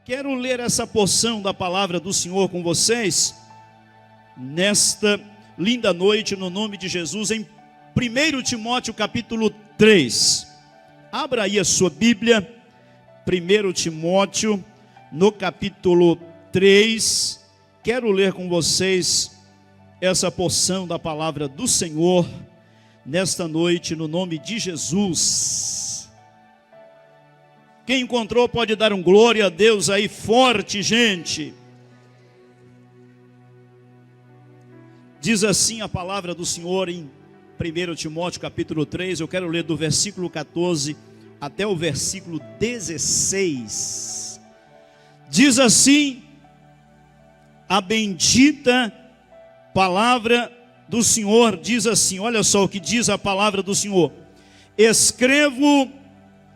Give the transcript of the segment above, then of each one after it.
Quero ler essa porção da palavra do Senhor com vocês, nesta linda noite, no nome de Jesus, em 1 Timóteo capítulo 3. Abra aí a sua Bíblia, 1 Timóteo, no capítulo 3. Quero ler com vocês essa porção da palavra do Senhor, nesta noite, no nome de Jesus. Quem encontrou pode dar um glória a Deus aí forte, gente. Diz assim a palavra do Senhor em 1 Timóteo capítulo 3, eu quero ler do versículo 14 até o versículo 16. Diz assim a bendita palavra do Senhor, diz assim, olha só o que diz a palavra do Senhor: escrevo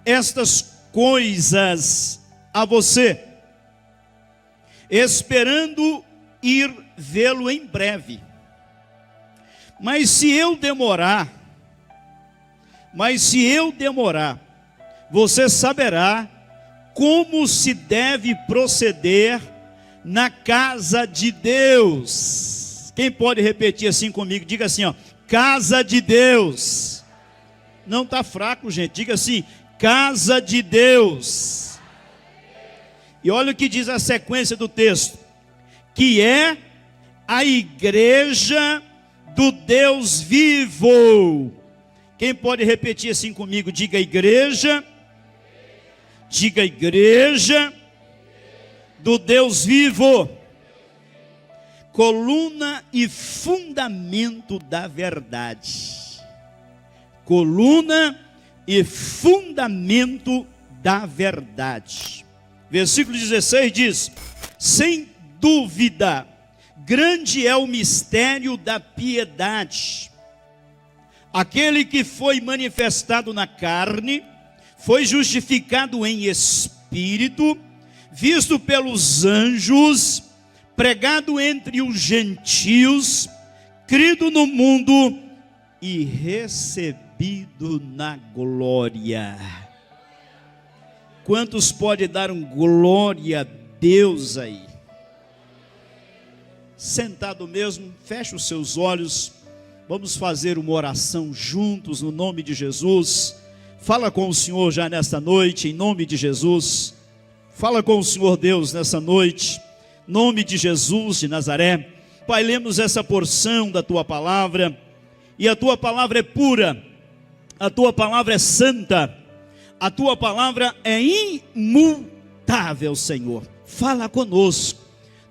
estas coisas a você, esperando ir vê-lo em breve. Mas se eu demorar, você saberá como se deve proceder na casa de Deus. Quem pode repetir assim comigo? Diga assim, ó, casa de Deus. Não está fraco, gente, diga assim, casa de Deus. E olha o que diz a sequência do texto: que é a igreja do Deus vivo. Quem pode repetir assim comigo? Diga igreja do Deus vivo, coluna e fundamento da verdade. Coluna e fundamento da verdade. Versículo 16 diz: sem dúvida, grande é o mistério da piedade. Aquele que foi manifestado na carne, foi justificado em espírito, visto pelos anjos, pregado entre os gentios, crido no mundo e recebido na glória. Quantos pode dar um glória a Deus aí? Sentado mesmo, feche os seus olhos, vamos fazer uma oração juntos no nome de Jesus. Fala com o Senhor já nesta noite, em nome de Jesus. Fala com o Senhor Deus nessa noite, em nome de Jesus de Nazaré. Pai, lemos essa porção da Tua palavra, e a Tua palavra é pura, a Tua palavra é santa, a Tua palavra é imutável, Senhor. Fala conosco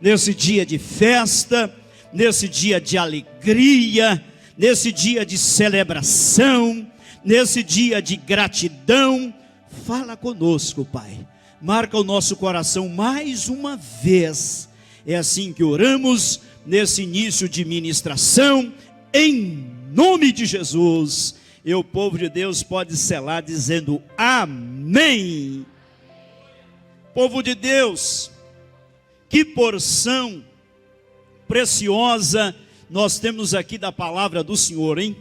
nesse dia de festa, nesse dia de alegria, nesse dia de celebração, nesse dia de gratidão. Fala conosco, Pai. Marca o nosso coração mais uma vez. É assim que oramos nesse início de ministração, em nome de Jesus. E o povo de Deus pode selar dizendo amém. Povo de Deus, que porção preciosa nós temos aqui da palavra do Senhor, hein?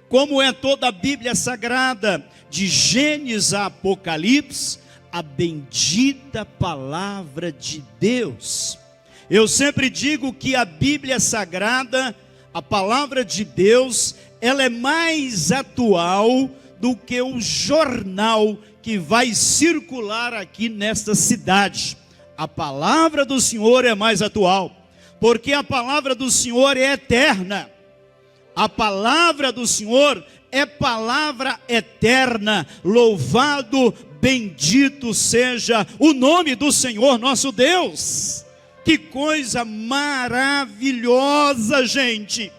Como é toda a Bíblia Sagrada, de Gênesis a Apocalipse, a bendita palavra de Deus. Eu sempre digo que a Bíblia Sagrada, a palavra de Deus, ela é mais atual do que o jornal que vai circular aqui nesta cidade. A palavra do Senhor é mais atual, porque a palavra do Senhor é eterna. A palavra do Senhor é palavra eterna. Louvado, bendito seja o nome do Senhor nosso Deus. Que coisa maravilhosa, gente,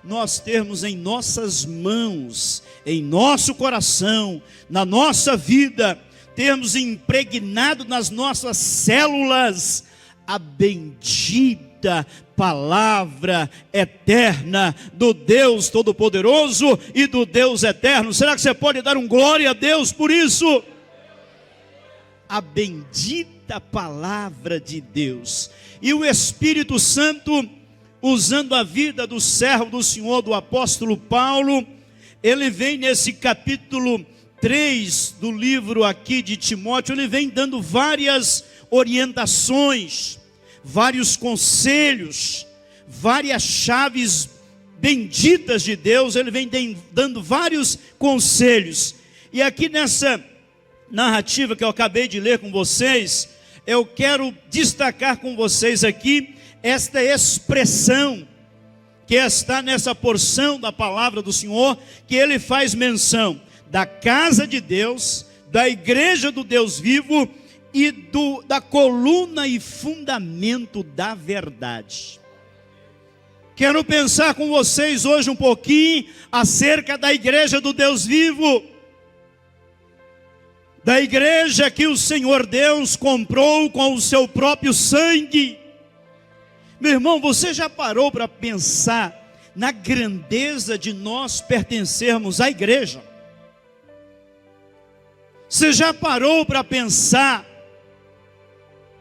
nós termos em nossas mãos, em nosso coração, na nossa vida, termos impregnado nas nossas células a bendita palavra eterna do Deus Todo-Poderoso e do Deus Eterno. Será que você pode dar um glória a Deus por isso? A bendita palavra de Deus. E o Espírito Santo, usando a vida do servo do Senhor, do apóstolo Paulo, ele vem nesse capítulo 3 do livro aqui de Timóteo, ele vem dando várias orientações, vários conselhos, várias chaves benditas de Deus. Ele vem dando vários conselhos. E aqui nessa narrativa que eu acabei de ler com vocês, eu quero destacar com vocês aqui esta expressão que está nessa porção da palavra do Senhor, que ele faz menção da casa de Deus, da igreja do Deus vivo e da coluna e fundamento da verdade. Quero pensar com vocês hoje um pouquinho acerca da igreja do Deus vivo, da igreja que o Senhor Deus comprou com o seu próprio sangue. Meu irmão, você já parou para pensar na grandeza de nós pertencermos à igreja? Você já parou para pensar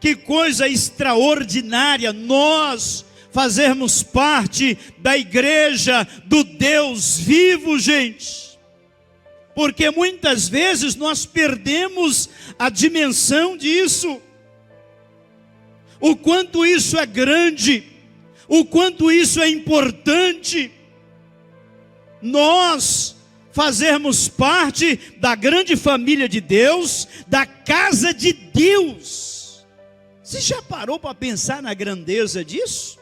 que coisa extraordinária nós fazermos parte da igreja do Deus vivo, gente? Porque muitas vezes nós perdemos a dimensão disso. O quanto isso é grande, o quanto isso é importante. Nós fazermos parte da grande família de Deus, da casa de Deus. Você já parou para pensar na grandeza disso?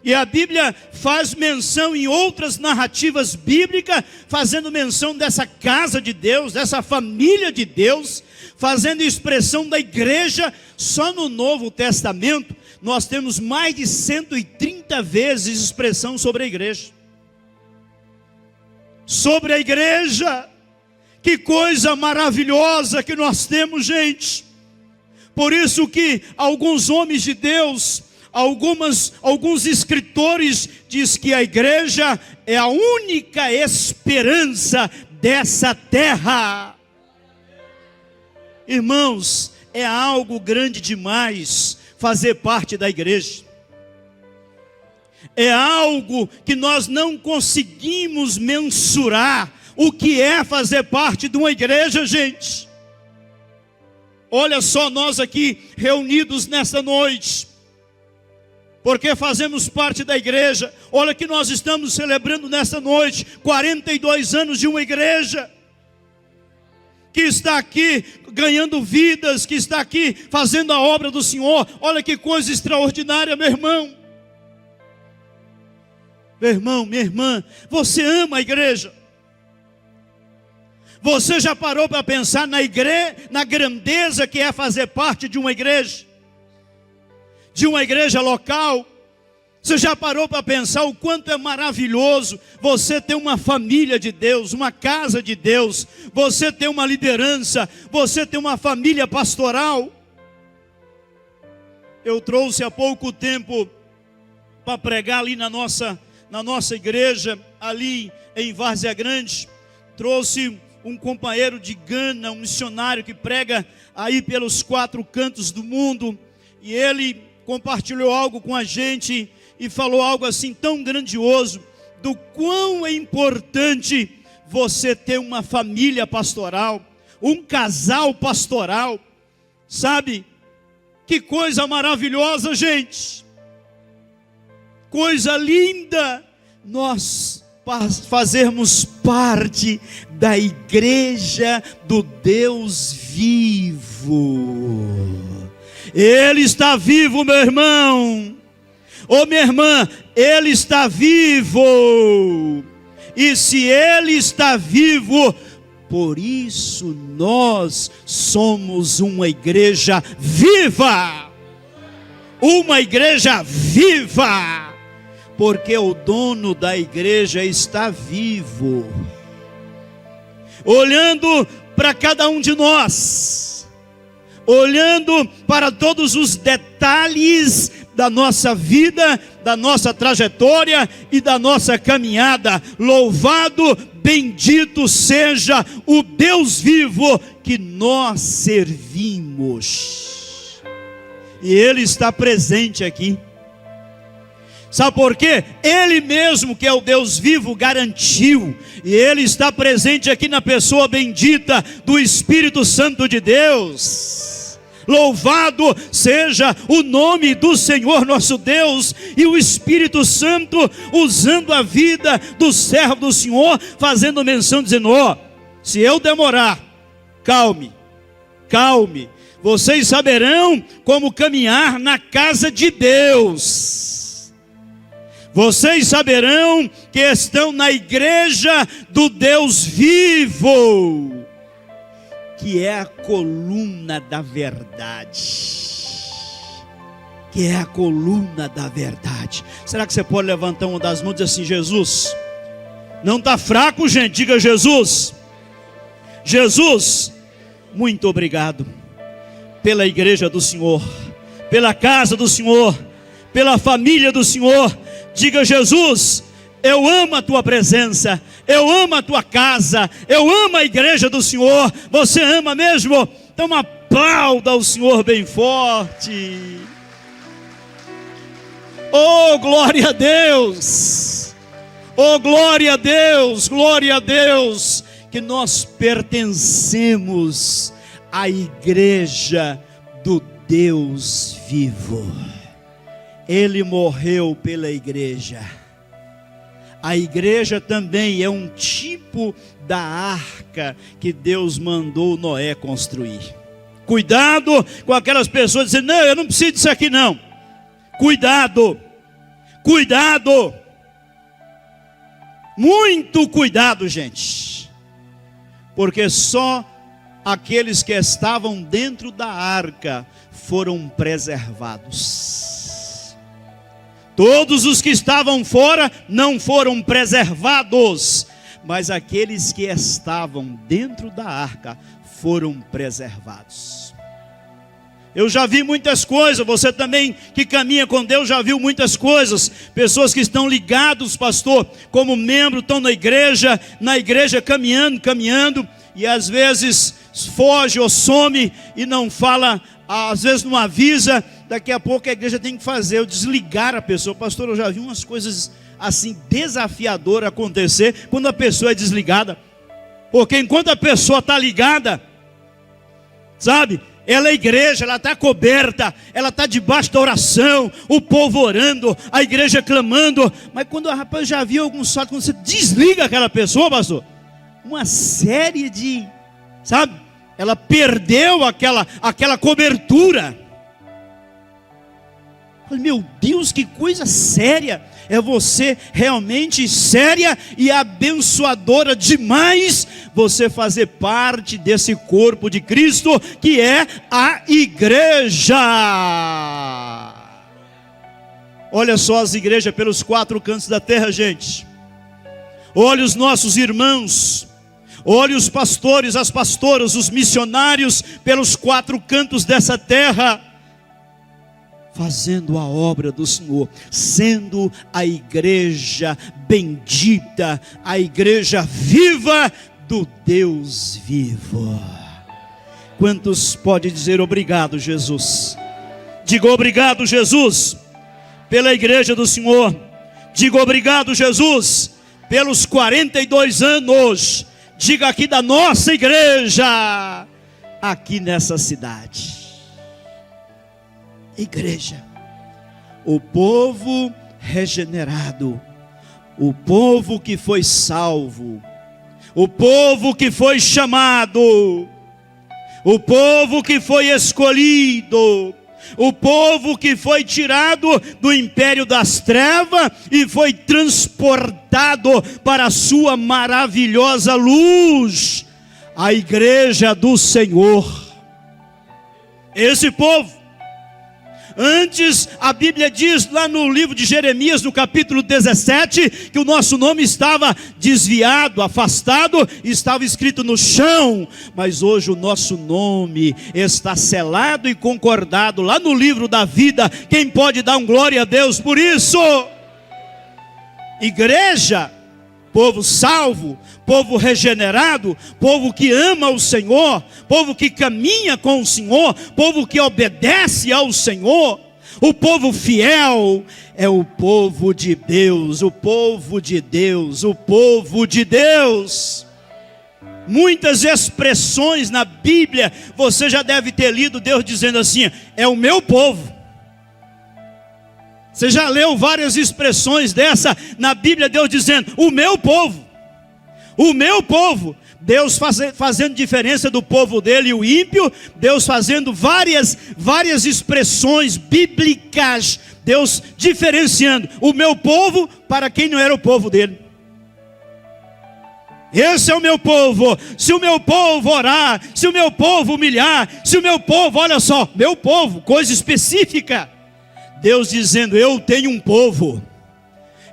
E a Bíblia faz menção em outras narrativas bíblicas, fazendo menção dessa casa de Deus, dessa família de Deus, fazendo expressão da igreja. Só no Novo Testamento nós temos mais de 130 vezes expressão sobre a igreja. Sobre a igreja, que coisa maravilhosa que nós temos, gente. Por isso que alguns homens de Deus, alguns escritores diz que a igreja é a única esperança dessa terra. Irmãos, é algo grande demais fazer parte da igreja. É algo que nós não conseguimos mensurar o que é fazer parte de uma igreja, gente. Olha só, nós aqui reunidos nesta noite, porque fazemos parte da igreja. Olha que nós estamos celebrando nesta noite 42 anos de uma igreja que está aqui ganhando vidas, que está aqui fazendo a obra do Senhor. Olha que coisa extraordinária, meu irmão. Meu irmão, minha irmã, você ama a igreja? Você já parou para pensar na grandeza que é fazer parte de uma igreja? De uma igreja local? Você já parou para pensar o quanto é maravilhoso você ter uma família de Deus, uma casa de Deus, você ter uma liderança, você ter uma família pastoral? Eu trouxe há pouco tempo para pregar ali na nossa igreja, ali em Várzea Grande. Trouxe um companheiro de Gana, um missionário que prega aí pelos 4 cantos do mundo, e ele compartilhou algo com a gente e falou algo assim tão grandioso, do quão é importante você ter uma família pastoral, um casal pastoral. Sabe, que coisa maravilhosa, gente, coisa linda, nós fazermos parte da igreja do Deus vivo. Ele está vivo, meu irmão. Ô minha irmã, Ele está vivo. E se Ele está vivo, por isso nós somos uma igreja viva. Uma igreja viva. Porque o dono da igreja está vivo, olhando para cada um de nós, olhando para todos os detalhes da nossa vida, da nossa trajetória e da nossa caminhada. Louvado, bendito seja o Deus vivo que nós servimos. E Ele está presente aqui. Sabe por quê? Ele mesmo, que é o Deus vivo, garantiu. E Ele está presente aqui na pessoa bendita do Espírito Santo de Deus. Louvado seja o nome do Senhor nosso Deus. E o Espírito Santo usando a vida do servo do Senhor, fazendo menção, dizendo: ó, se eu demorar, calme, vocês saberão como caminhar na casa de Deus. Vocês saberão que estão na igreja do Deus vivo, que é a coluna da verdade. Que é a coluna da verdade. Será que você pode levantar uma das mãos e dizer assim: Jesus, não está fraco, gente? Diga: Jesus, Jesus, muito obrigado pela igreja do Senhor, pela casa do Senhor, pela família do Senhor. Diga: Jesus, eu amo a tua presença, eu amo a tua casa, eu amo a igreja do Senhor. Você ama mesmo? Então aplauda ao Senhor bem forte. Oh, glória a Deus! Oh, glória a Deus! Glória a Deus! Que nós pertencemos à igreja do Deus vivo. Ele morreu pela igreja. A igreja também é um tipo da arca que Deus mandou Noé construir. Cuidado com aquelas pessoas dizendo: não, eu não preciso disso aqui não. Cuidado, cuidado, muito cuidado, gente, porque só aqueles que estavam dentro da arca foram preservados. Todos os que estavam fora não foram preservados, mas aqueles que estavam dentro da arca foram preservados. Eu já vi muitas coisas, você também que caminha com Deus já viu muitas coisas. Pessoas que estão ligados, pastor, como membro, estão na igreja caminhando, e às vezes foge ou some e não fala, às vezes não avisa. Daqui a pouco a igreja tem que fazer, eu desligar a pessoa. Pastor, eu já vi umas coisas assim desafiadoras acontecer quando a pessoa é desligada. Porque enquanto a pessoa está ligada, sabe, ela é igreja, ela está coberta, ela está debaixo da oração, o povo orando, a igreja clamando. Mas quando a rapaz já viu alguns fatos, quando você desliga aquela pessoa, pastor, uma série de, sabe, ela perdeu aquela cobertura. Meu Deus, que coisa séria. É você realmente séria e abençoadora demais você fazer parte desse corpo de Cristo, que é a igreja. Olha só as igrejas pelos 4 cantos da terra, gente. Olha os nossos irmãos, olha os pastores, as pastoras, os missionários pelos 4 cantos dessa terra, fazendo a obra do Senhor, sendo a igreja bendita, a igreja viva do Deus vivo. Quantos podem dizer obrigado, Jesus? Diga obrigado, Jesus, pela igreja do Senhor. Diga obrigado, Jesus, pelos 42 anos. Diga aqui da nossa igreja, aqui nessa cidade. Igreja, o povo regenerado, o povo que foi salvo, o povo que foi chamado, o povo que foi escolhido, o povo que foi tirado do império das trevas e foi transportado para a sua maravilhosa luz, a igreja do Senhor. Esse povo, antes, a Bíblia diz lá no livro de Jeremias, no capítulo 17, que o nosso nome estava desviado, afastado, estava escrito no chão. Mas hoje o nosso nome está selado e concordado lá no livro da vida. Quem pode dar um glória a Deus por isso? Igreja, povo salvo, povo regenerado, povo que ama o Senhor, povo que caminha com o Senhor, povo que obedece ao Senhor. O povo fiel é o povo de Deus, o povo de Deus, o povo de Deus. Muitas expressões na Bíblia, você já deve ter lido Deus dizendo assim: é o meu povo. Você já leu várias expressões dessa na Bíblia, Deus dizendo: o meu povo. O meu povo. Deus fazendo diferença do povo dele e o ímpio. Deus fazendo várias expressões bíblicas. Deus diferenciando o meu povo para quem não era o povo dele. Esse é o meu povo. Se o meu povo orar, se o meu povo humilhar, se o meu povo, olha só, meu povo, coisa específica. Deus dizendo: eu tenho um povo,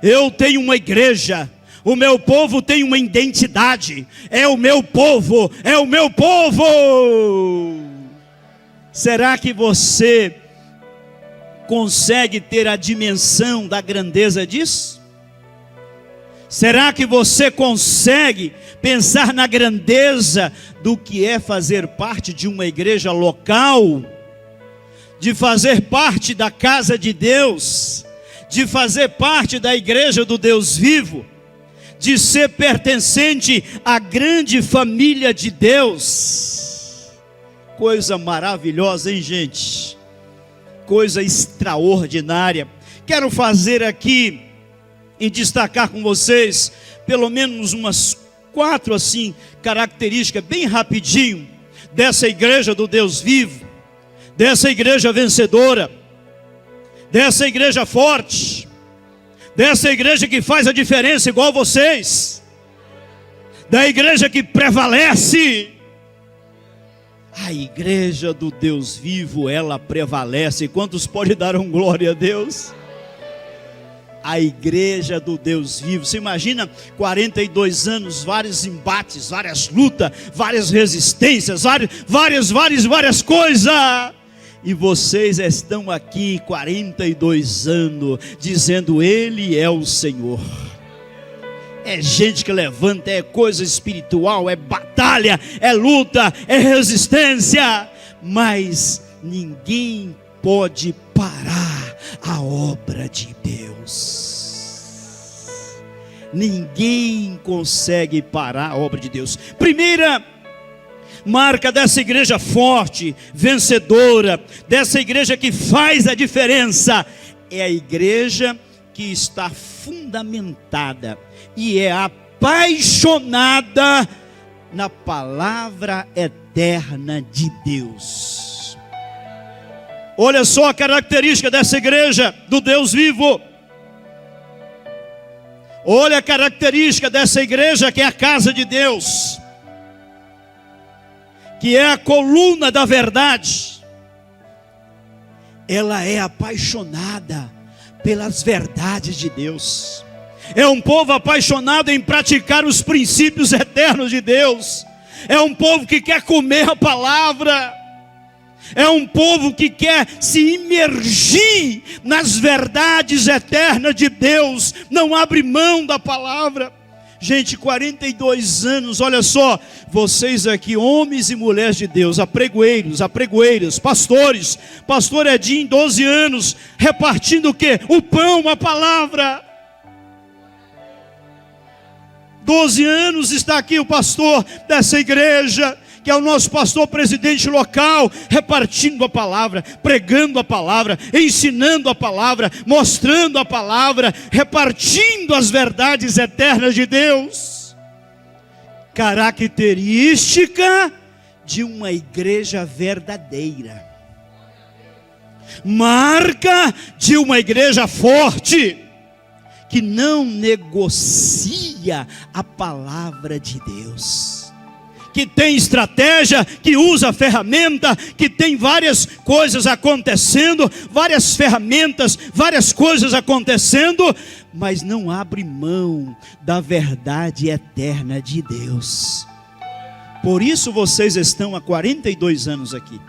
eu tenho uma igreja, o meu povo tem uma identidade, é o meu povo, é o meu povo. Será que você consegue ter a dimensão da grandeza disso? Será que você consegue pensar na grandeza do que é fazer parte de uma igreja local? De fazer parte da casa de Deus? De fazer parte da igreja do Deus vivo? De ser pertencente à grande família de Deus? Coisa maravilhosa, hein, gente? Coisa extraordinária. Quero fazer aqui e destacar com vocês pelo menos umas 4 assim características bem rapidinho dessa igreja do Deus vivo, dessa igreja vencedora, dessa igreja forte, dessa igreja que faz a diferença igual vocês, da igreja que prevalece. A igreja do Deus vivo, ela prevalece. Quantos podem dar glória a Deus? A igreja do Deus vivo. Você imagina 42 anos, vários embates, várias lutas, várias resistências, várias coisas. E vocês estão aqui 42 anos dizendo: Ele é o Senhor. É gente que levanta, é coisa espiritual, é batalha, é luta, é resistência. Mas ninguém pode parar a obra de Deus. Ninguém consegue parar a obra de Deus. Primeira marca dessa igreja forte, vencedora, dessa igreja que faz a diferença, é a igreja que está fundamentada e é apaixonada na palavra eterna de Deus. Olha só a característica dessa igreja do Deus vivo. Olha a característica dessa igreja que é a casa de Deus, que é a coluna da verdade. Ela é apaixonada pelas verdades de Deus. É um povo apaixonado em praticar os princípios eternos de Deus. É um povo que quer comer a palavra. É um povo que quer se imergir nas verdades eternas de Deus. Não abre mão da palavra. Gente, 42 anos, olha só, vocês aqui, homens e mulheres de Deus, apregoeiros, apregoeiras, pastores, pastor Edinho, 12 anos, repartindo o quê? O pão, a palavra. 12 anos está aqui o pastor dessa igreja, que é o nosso pastor presidente local, repartindo a palavra, pregando a palavra, ensinando a palavra, mostrando a palavra, repartindo as verdades eternas de Deus. Característica de uma igreja verdadeira. Marca de uma igreja forte, que não negocia a palavra de Deus, que tem estratégia, que usa ferramenta, que tem várias coisas acontecendo, várias ferramentas, várias coisas acontecendo, mas não abre mão da verdade eterna de Deus. Por isso vocês estão há 42 anos aqui.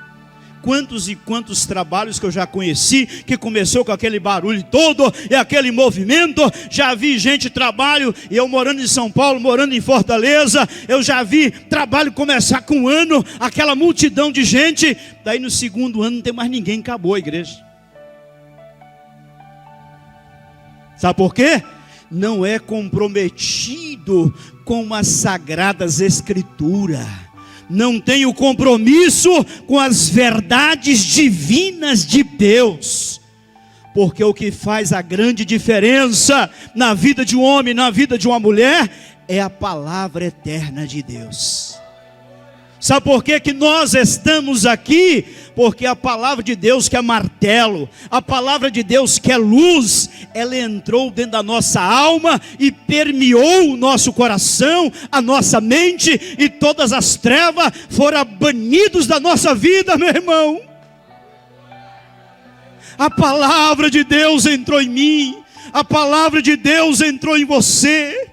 Quantos e quantos trabalhos que eu já conheci, que começou com aquele barulho todo e aquele movimento. Já vi gente trabalho, e eu morando em São Paulo, morando em Fortaleza, eu já vi trabalho começar com um ano, aquela multidão de gente, daí no segundo ano não tem mais ninguém, acabou a igreja. Sabe por quê? não é comprometido com as sagradas escrituras, não tem o compromisso com as verdades divinas de Deus, porque o que faz a grande diferença na vida de um homem, na vida de uma mulher, é a palavra eterna de Deus. Sabe por que nós estamos aqui? Porque a palavra de Deus, que é martelo, a palavra de Deus, que é luz, ela entrou dentro da nossa alma e permeou o nosso coração, a nossa mente, e todas as trevas foram banidas da nossa vida, meu irmão. A palavra de Deus entrou em mim, a palavra de Deus entrou em você,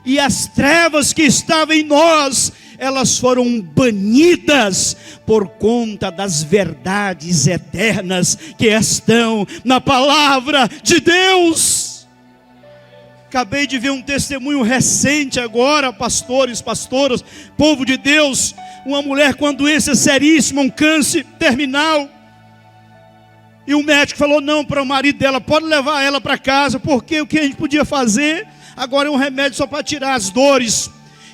e as trevas que estavam em nós, elas foram banidas por conta das verdades eternas que estão na palavra de Deus. Acabei de ver um testemunho recente agora, pastores, pastoras, povo de Deus, uma mulher com uma doença seríssima, um câncer terminal, e o médico falou não para o marido dela, pode levar ela para casa, porque o que a gente podia fazer agora é um remédio só para tirar as dores.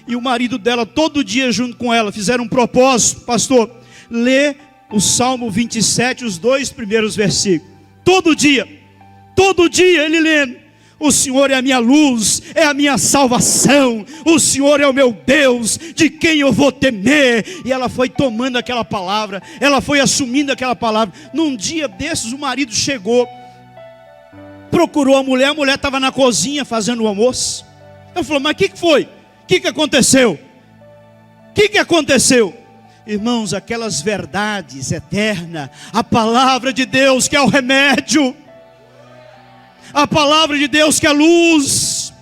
E o marido dela, todo dia junto com ela, fizeram um propósito, pastor, lê o Salmo 27, os 2 primeiros versículos, todo dia ele lendo: o Senhor é a minha luz, é a minha salvação, o Senhor é o meu Deus, de quem eu vou temer. E ela foi tomando aquela palavra, ela foi assumindo aquela palavra. Num dia desses o marido chegou, procurou a mulher estava na cozinha fazendo o almoço. Ela falou, mas o que foi? O que aconteceu? O que aconteceu? Irmãos, aquelas verdades eternas, a palavra de Deus que é o remédio, a palavra de Deus que é a luz,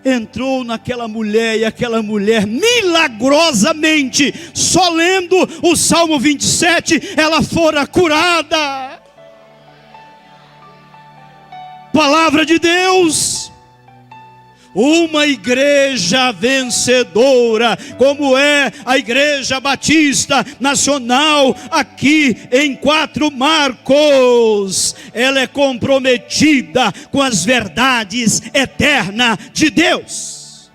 entrou naquela mulher, e aquela mulher milagrosamente, só lendo o Salmo 27, ela fora curada. Palavra de Deus. Uma igreja vencedora, como é a Igreja Batista Nacional aqui em 4 Marcos, ela é comprometida com as verdades eternas de Deus.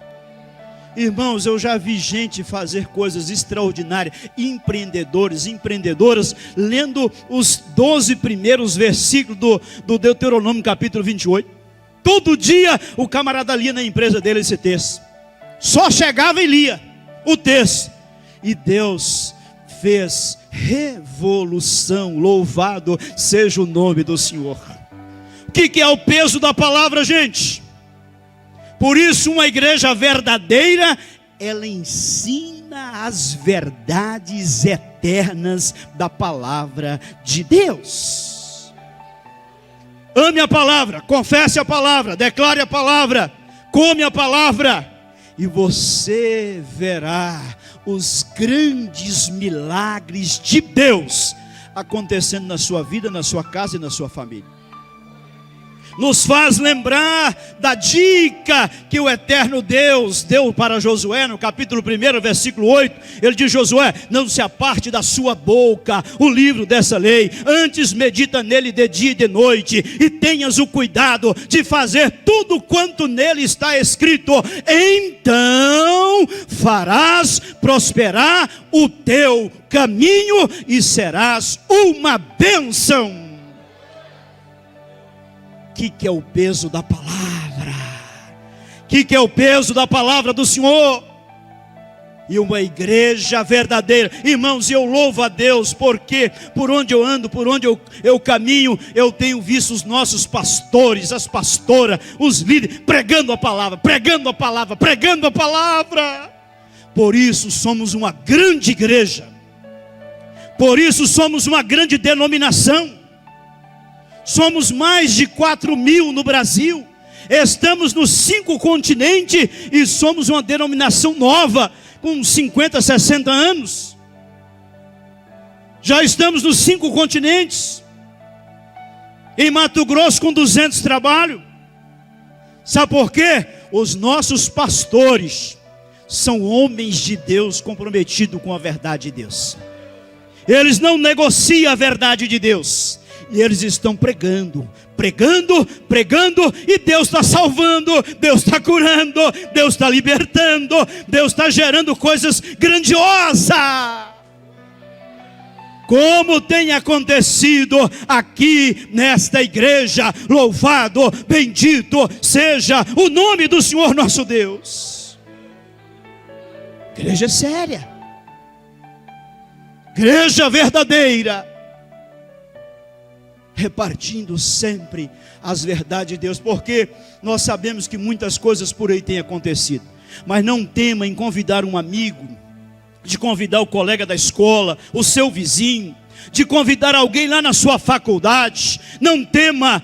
Irmãos, eu já vi gente fazer coisas extraordinárias, empreendedoras, lendo os 12 primeiros versículos do Deuteronômio capítulo 28. Todo dia o camarada lia na empresa dele esse texto. Só chegava e lia o texto. E Deus fez revolução. Louvado seja o nome do Senhor. O que é o peso da palavra, gente? Por isso uma igreja verdadeira, ela ensina as verdades eternas da palavra de Deus. Ame a palavra, confesse a palavra, declare a palavra, come a palavra, e você verá os grandes milagres de Deus acontecendo na sua vida, na sua casa e na sua família. Nos faz lembrar da dica que o eterno Deus deu para Josué, no capítulo 1, versículo 8, ele diz: Josué, não se aparte da sua boca o livro dessa lei, antes medita nele de dia e de noite, e tenhas o cuidado de fazer tudo quanto nele está escrito, então farás prosperar o teu caminho e serás uma bênção. O que é o peso da palavra? O que é o peso da palavra do Senhor? E uma igreja verdadeira, irmãos, eu louvo a Deus, porque por onde eu ando, por onde eu caminho, eu tenho visto os nossos pastores, as pastoras, os líderes, pregando a palavra. Por isso somos uma grande igreja, por isso somos uma grande denominação. Somos mais de 4.000 no Brasil, estamos nos 5 continentes e somos uma denominação nova, com 50, 60 anos. Já estamos nos 5 continentes, em Mato Grosso com 200 trabalhos. Sabe por quê? Os nossos pastores são homens de Deus comprometidos com a verdade de Deus. Eles não negociam a verdade de Deus. E eles estão pregando, e Deus está salvando, Deus está curando, Deus está libertando, Deus está gerando coisas grandiosas. Como tem acontecido aqui nesta igreja. Louvado, bendito seja o nome do Senhor nosso Deus. Igreja séria, igreja verdadeira, repartindo sempre as verdades de Deus, porque nós sabemos que muitas coisas por aí têm acontecido, mas não tema em convidar um amigo, de convidar o colega da escola, o seu vizinho, de convidar alguém lá na sua faculdade. Não tema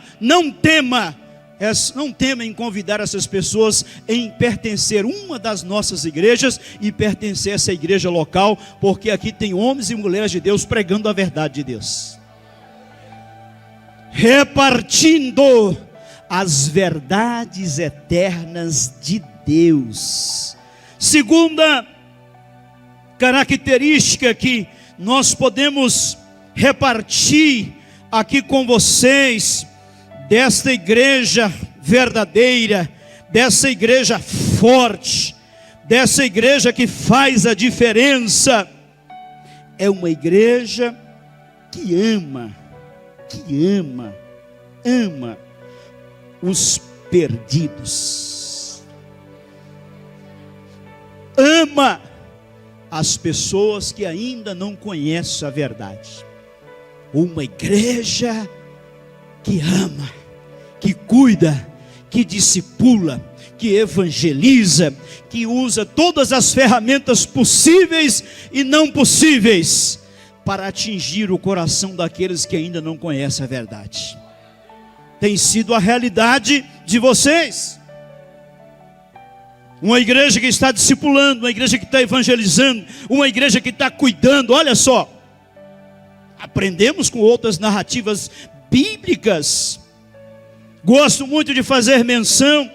em convidar essas pessoas em pertencer uma das nossas igrejas e pertencer a essa igreja local, porque aqui tem homens e mulheres de Deus pregando a verdade de Deus, repartindo as verdades eternas de Deus. Segunda característica que nós podemos repartir aqui com vocês, desta igreja verdadeira, dessa igreja forte, dessa igreja que faz a diferença, é uma igreja que ama os perdidos, ama as pessoas que ainda não conhecem a verdade. Uma igreja que ama, que cuida, que discipula, que evangeliza, que usa todas as ferramentas possíveis e não possíveis para atingir o coração daqueles que ainda não conhecem a verdade. Tem sido a realidade de vocês. Uma igreja que está discipulando, uma igreja que está evangelizando, uma igreja que está cuidando. Olha só, aprendemos com outras narrativas bíblicas. Gosto muito de fazer menção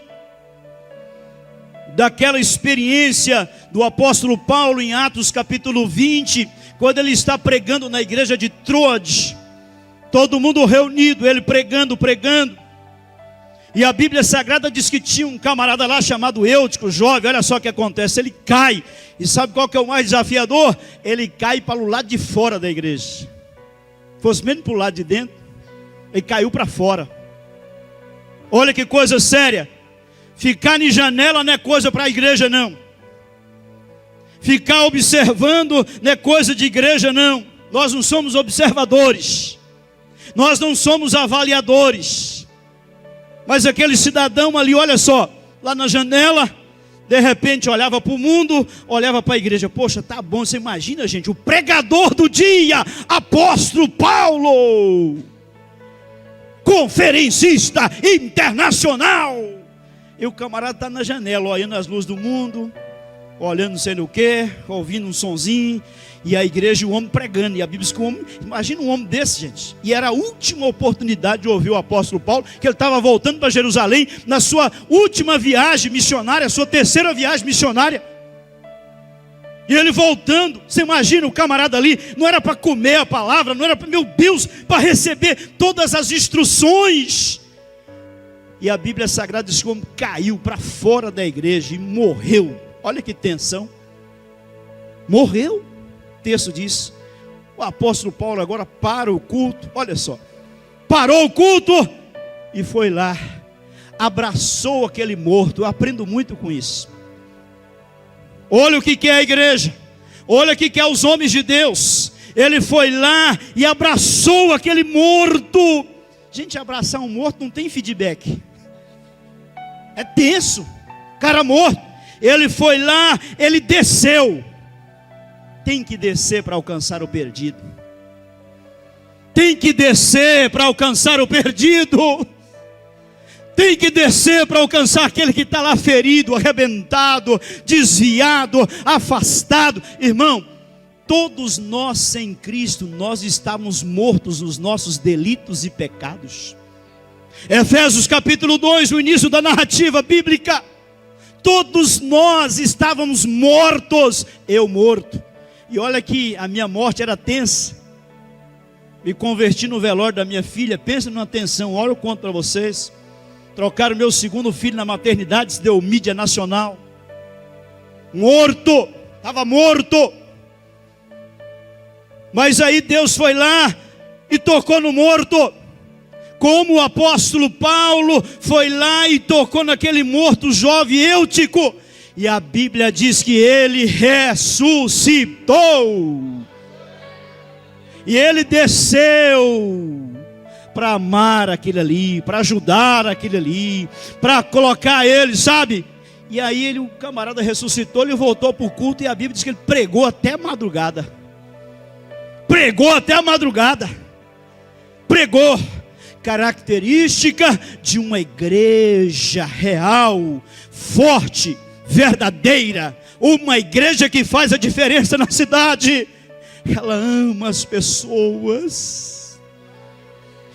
daquela experiência do apóstolo Paulo em Atos capítulo 20, quando ele está pregando na igreja de Troade, todo mundo reunido, ele pregando, e a Bíblia Sagrada diz que tinha um camarada lá chamado Eutico, jovem. Olha só o que acontece, ele cai, e sabe qual que é o mais desafiador? Ele cai para o lado de fora da igreja. Fosse mesmo para o lado de dentro, ele caiu para fora. Olha que coisa séria. Ficar em janela não é coisa para a igreja, não. Ficar observando não é coisa de igreja, não. Nós não somos observadores, nós não somos avaliadores. Mas aquele cidadão ali, olha só, lá na janela, de repente olhava para o mundo, olhava para a igreja. Poxa, tá bom, você imagina, gente, o pregador do dia, apóstolo Paulo, conferencista internacional. E o camarada está na janela, olhando as luzes do mundo, olhando não sei o que, ouvindo um sonzinho, e a igreja e o homem pregando. E a Bíblia diz que o homem, imagina um homem desse, gente. E era a última oportunidade de ouvir o apóstolo Paulo, que ele estava voltando para Jerusalém, na sua última viagem missionária, a sua terceira viagem missionária. E ele voltando, você imagina o camarada ali, não era para comer a palavra, não era para, meu Deus, para receber todas as instruções. E a Bíblia Sagrada diz que o homem caiu para fora da igreja e morreu. Olha que tensão. Morreu. O texto diz. O apóstolo Paulo agora para o culto. Olha só. Parou o culto e foi lá. Abraçou aquele morto. Eu aprendo muito com isso. Olha o que é a igreja. Olha o que é os homens de Deus. Ele foi lá e abraçou aquele morto. Gente, abraçar um morto não tem feedback. É tenso. Cara morto. Ele foi lá, ele desceu. Tem que descer para alcançar o perdido. Tem que descer para alcançar o perdido. Tem que descer para alcançar aquele que está lá ferido, arrebentado, desviado, afastado. Irmão, todos nós sem Cristo, nós estávamos mortos nos nossos delitos e pecados. Efésios capítulo 2, o início da narrativa bíblica. Todos nós estávamos mortos, eu morto. E olha que a minha morte era tensa. Me converti no velório da minha filha. Pensa numa tensão, olha eu conto para vocês. Trocaram meu segundo filho na maternidade, se deu mídia nacional. Morto, estava morto. Mas aí Deus foi lá e tocou no morto. Como o apóstolo Paulo foi lá e tocou naquele morto jovem Eutico. E a Bíblia diz que ele ressuscitou. E ele desceu para amar aquele ali, para ajudar aquele ali, para colocar ele, sabe? E aí o camarada ressuscitou, ele voltou para o culto e a Bíblia diz que ele pregou até a madrugada. Pregou até a madrugada. Pregou. Característica de uma igreja real, forte, verdadeira. Uma igreja que faz a diferença na cidade. Ela ama as pessoas.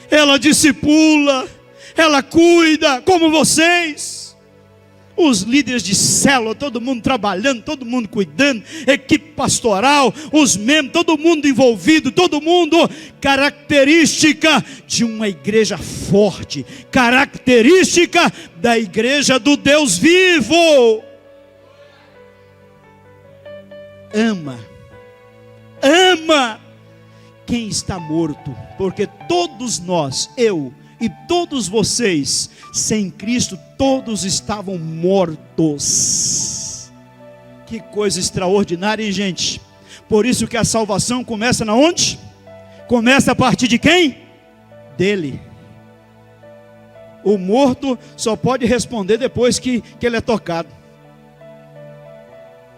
Ela discipula. Ela cuida, como vocês. Os líderes de célula, todo mundo trabalhando, todo mundo cuidando, equipe pastoral, os membros, todo mundo envolvido, todo mundo. Característica de uma igreja forte, característica da igreja do Deus vivo. Ama quem está morto, porque todos nós, eu e todos vocês, sem Cristo, todos estavam mortos. Que coisa extraordinária, hein, gente? Por isso que a salvação começa na onde? Começa a partir de quem? Dele. O morto só pode responder depois que ele é tocado.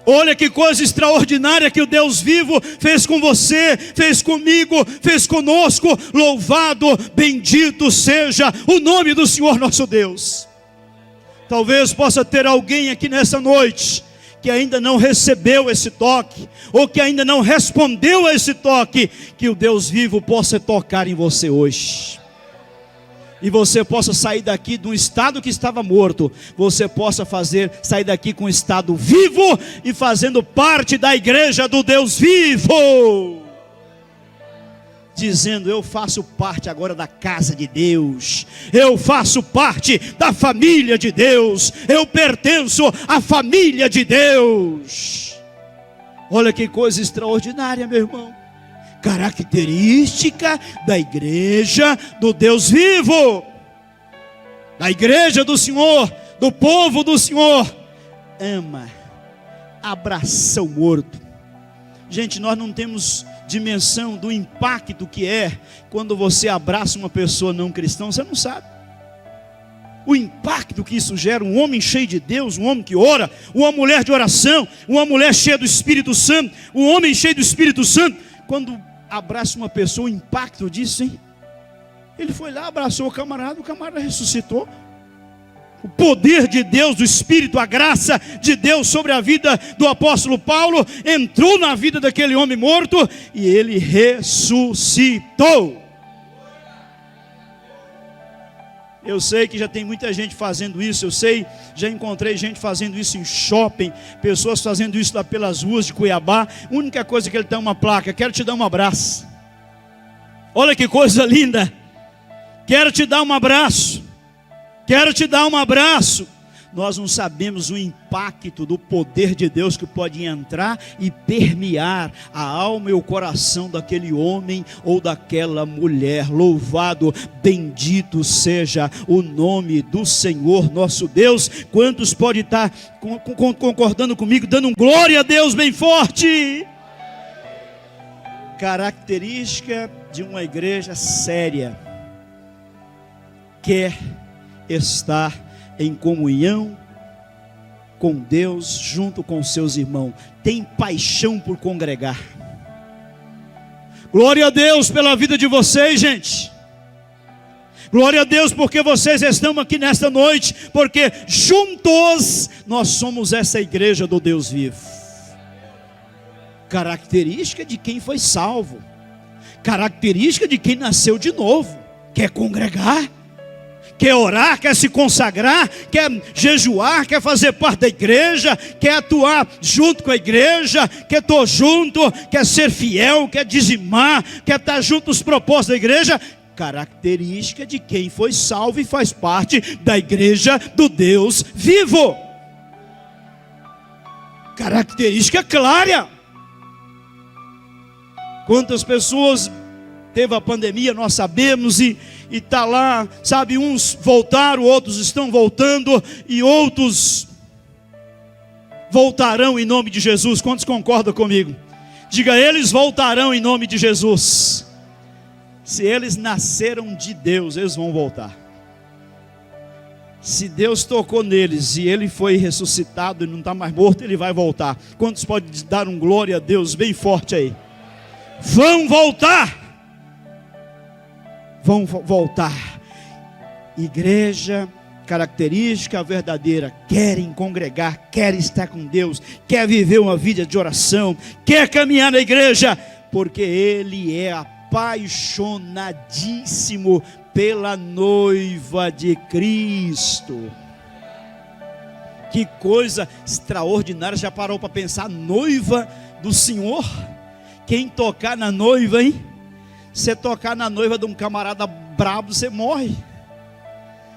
Olha que coisa extraordinária que o Deus vivo fez com você, fez comigo, fez conosco. Louvado, bendito seja o nome do Senhor nosso Deus. Talvez possa ter alguém aqui nessa noite que ainda não recebeu esse toque, ou que ainda não respondeu a esse toque, que o Deus vivo possa tocar em você hoje. E você possa sair daqui de um estado que estava morto, você possa sair daqui com um estado vivo e fazendo parte da igreja do Deus vivo, dizendo: eu faço parte agora da casa de Deus, eu faço parte da família de Deus, eu pertenço à família de Deus. Olha que coisa extraordinária, meu irmão. Característica da igreja do Deus vivo, da igreja do Senhor, do povo do Senhor. Ama, abraça o morto. Gente, nós não temos dimensão do impacto que é quando você abraça uma pessoa não cristã. Você não sabe o impacto que isso gera. Um homem cheio de Deus, um homem que ora, uma mulher de oração, uma mulher cheia do Espírito Santo, um homem cheio do Espírito Santo. Quando abraça uma pessoa, o impacto disso, hein? Ele foi lá, abraçou o camarada ressuscitou. O poder de Deus, do Espírito, a graça de Deus sobre a vida do apóstolo Paulo entrou na vida daquele homem morto e ele ressuscitou. Eu sei que já tem muita gente fazendo isso, eu sei, já encontrei gente fazendo isso em shopping, pessoas fazendo isso lá pelas ruas de Cuiabá. A única coisa que ele tem uma placa: quero te dar um abraço. Olha que coisa linda. Quero te dar um abraço. Quero te dar um abraço. Nós não sabemos o impacto do poder de Deus que pode entrar e permear a alma e o coração daquele homem ou daquela mulher. Louvado, bendito seja o nome do Senhor nosso Deus. Quantos podem estar concordando comigo, dando um glória a Deus bem forte? Característica de uma igreja séria: quer estar em comunhão com Deus, junto com seus irmãos, tem paixão por congregar. Glória a Deus pela vida de vocês, gente. Glória a Deus porque vocês estão aqui nesta noite, porque juntos nós somos essa igreja do Deus vivo. Característica de quem foi salvo, característica de quem nasceu de novo: quer congregar, quer orar, quer se consagrar, quer jejuar, quer fazer parte da igreja, quer atuar junto com a igreja, quer estar junto, quer ser fiel, quer dizimar, quer estar junto nos propósitos da igreja. Característica de quem foi salvo e faz parte da igreja do Deus vivo. Característica clara. Quantas pessoas teve a pandemia, nós sabemos, e está lá, sabe, uns voltaram, outros estão voltando, e outros voltarão em nome de Jesus. Quantos concordam comigo? Diga, eles voltarão em nome de Jesus. Se eles nasceram de Deus, eles vão voltar. Se Deus tocou neles e ele foi ressuscitado e não está mais morto, ele vai voltar. Quantos podem dar um glória a Deus bem forte aí? Vão voltar. Vão voltar. Igreja, característica verdadeira: querem congregar, querem estar com Deus, quer viver uma vida de oração, quer caminhar na igreja, porque Ele é apaixonadíssimo pela noiva de Cristo. Que coisa extraordinária. Já parou para pensar? Noiva do Senhor? Quem tocar na noiva, hein? Você tocar na noiva de um camarada brabo, você morre.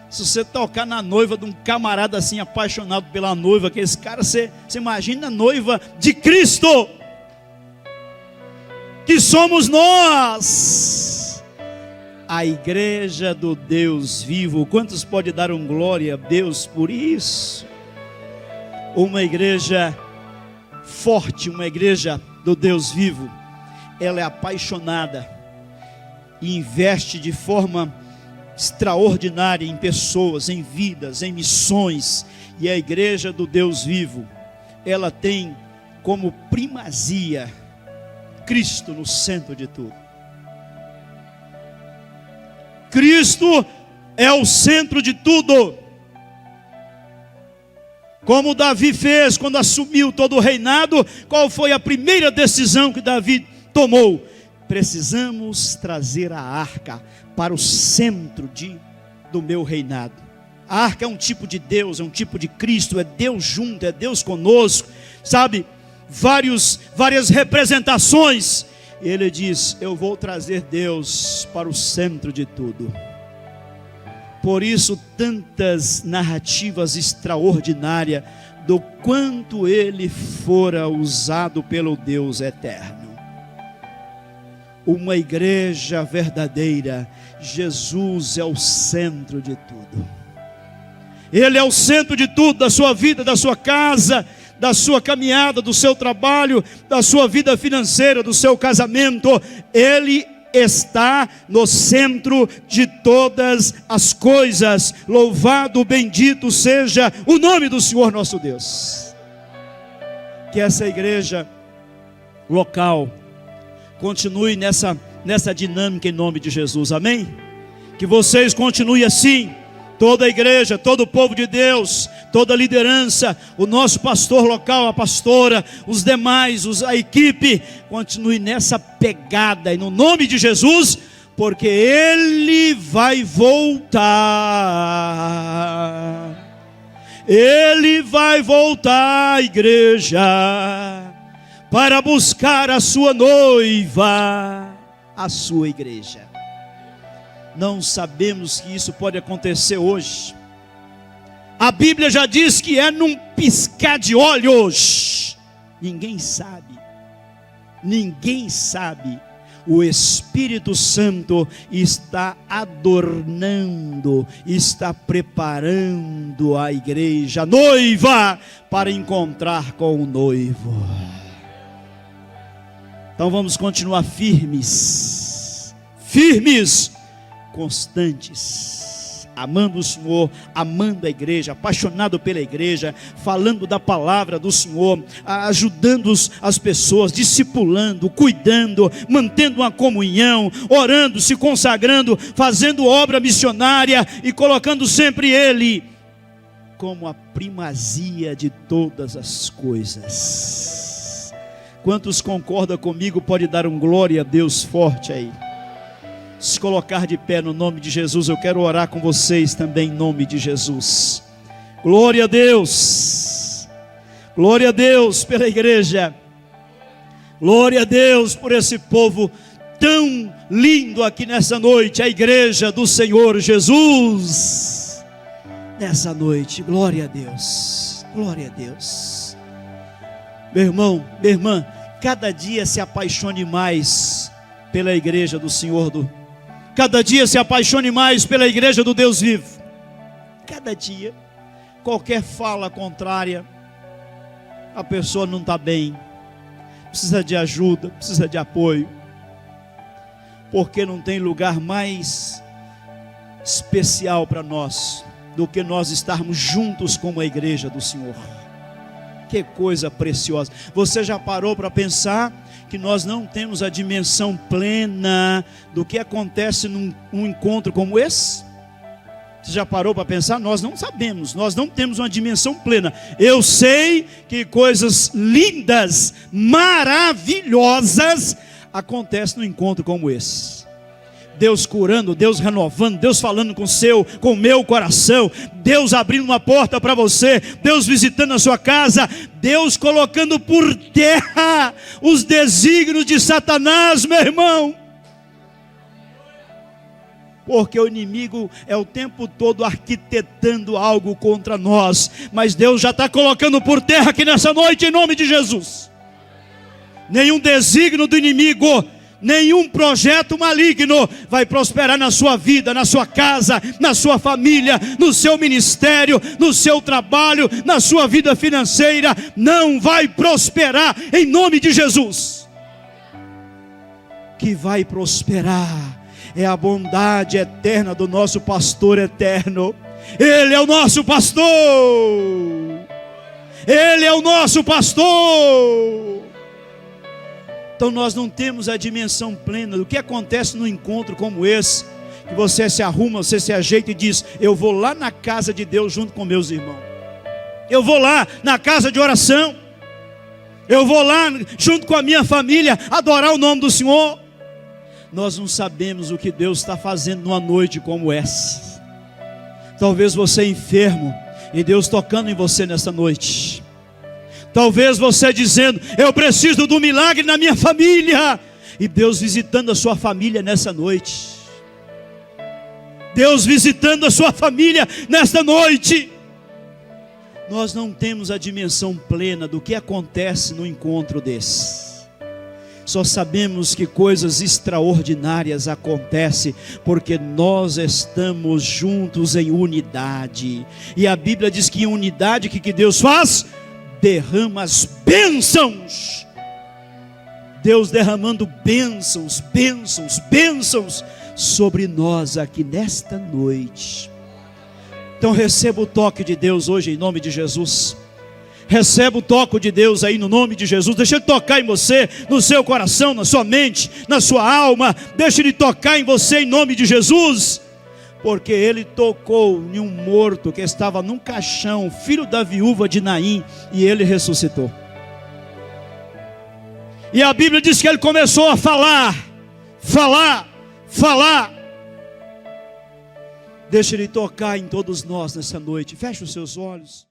Se você tocar na noiva de um camarada assim, apaixonado pela noiva, que esse cara, você imagina a noiva de Cristo, que somos nós, a igreja do Deus vivo. Quantos podem dar um glória a Deus por isso? Uma igreja forte, uma igreja do Deus vivo, ela é apaixonada e investe de forma extraordinária em pessoas, em vidas, em missões. E a igreja do Deus vivo, ela tem como primazia Cristo no centro de tudo. Cristo é o centro de tudo. Como Davi fez quando assumiu todo o reinado, qual foi a primeira decisão que Davi tomou? Precisamos trazer a arca para o centro do meu reinado. A arca é um tipo de Deus, é um tipo de Cristo, é Deus junto, é Deus conosco, sabe? Várias representações. Ele diz: eu vou trazer Deus para o centro de tudo. Por isso, tantas narrativas extraordinárias do quanto ele fora usado pelo Deus eterno. Uma igreja verdadeira, Jesus é o centro de tudo. Ele é o centro de tudo, da sua vida, da sua casa, da sua caminhada, do seu trabalho, da sua vida financeira, do seu casamento. Ele está no centro de todas as coisas. Louvado, bendito seja o nome do Senhor nosso Deus. Que essa igreja local continue nessa dinâmica em nome de Jesus, amém? Que vocês continuem assim, toda a igreja, todo o povo de Deus, toda a liderança, o nosso pastor local, a pastora, os demais, a equipe, continue nessa pegada, e no nome de Jesus, porque Ele vai voltar. Ele vai voltar, igreja, para buscar a sua noiva, a sua igreja. Não sabemos que isso pode acontecer hoje. A Bíblia já diz que é num piscar de olhos. Ninguém sabe. Ninguém sabe. O Espírito Santo está adornando, está preparando a igreja, a noiva, para encontrar com o noivo. Então vamos continuar firmes, constantes, amando o Senhor, amando a igreja, apaixonado pela igreja, falando da palavra do Senhor, ajudando as pessoas, discipulando, cuidando, mantendo uma comunhão, orando, se consagrando, fazendo obra missionária e colocando sempre Ele como a primazia de todas as coisas. Quantos concordam comigo? Pode dar um glória a Deus forte aí. Se colocar de pé no nome de Jesus, eu quero orar com vocês também em nome de Jesus. Glória a Deus. Glória a Deus pela igreja. Glória a Deus por esse povo tão lindo aqui nessa noite, a igreja do Senhor Jesus. Nessa noite, glória a Deus. Glória a Deus. Meu irmão, minha irmã, cada dia se apaixone mais pela igreja do Senhor cada dia se apaixone mais pela igreja do Deus vivo. Cada dia, qualquer fala contrária, a pessoa não está bem, precisa de ajuda, precisa de apoio, porque não tem lugar mais especial para nós do que nós estarmos juntos como a igreja do Senhor. Que coisa preciosa. Você já parou para pensar que nós não temos a dimensão plena do que acontece num encontro como esse? Você já parou para pensar? Nós não sabemos, nós não temos uma dimensão plena. Eu sei que coisas lindas, maravilhosas acontecem num encontro como esse. Deus curando, Deus renovando, Deus falando com o meu coração, Deus abrindo uma porta para você, Deus visitando a sua casa, Deus colocando por terra os desígnios de Satanás, meu irmão. Porque o inimigo é o tempo todo arquitetando algo contra nós, mas Deus já está colocando por terra aqui nessa noite, em nome de Jesus. Nenhum desígnio do inimigo, nenhum projeto maligno vai prosperar na sua vida, na sua casa, na sua família, no seu ministério, no seu trabalho, na sua vida financeira. Não vai prosperar em nome de Jesus. Que vai prosperar é a bondade eterna do nosso pastor eterno. Ele é o nosso pastor. Ele é o nosso pastor. Então nós não temos a dimensão plena do que acontece num encontro como esse, que você se arruma, você se ajeita e diz: eu vou lá na casa de Deus junto com meus irmãos, eu vou lá na casa de oração, eu vou lá junto com a minha família adorar o nome do Senhor. Nós não sabemos o que Deus está fazendo numa noite como essa. Talvez você enfermo e Deus tocando em você nessa noite. Talvez você dizendo: eu preciso do milagre na minha família, e Deus visitando a sua família nessa noite. Deus visitando a sua família nesta noite. Nós não temos a dimensão plena do que acontece no encontro desse. Só sabemos que coisas extraordinárias acontecem porque nós estamos juntos em unidade. E a Bíblia diz que em unidade, o que Deus faz? Derrama as bênçãos. Deus derramando bênçãos, bênçãos, bênçãos sobre nós aqui nesta noite. Então receba o toque de Deus hoje em nome de Jesus. Receba o toque de Deus aí no nome de Jesus. Deixa Ele tocar em você, no seu coração, na sua mente, na sua alma. Deixa Ele tocar em você em nome de Jesus. Porque Ele tocou em um morto que estava num caixão, filho da viúva de Naim, e Ele ressuscitou. E a Bíblia diz que Ele começou a falar. Deixa Ele tocar em todos nós nessa noite. Feche os seus olhos.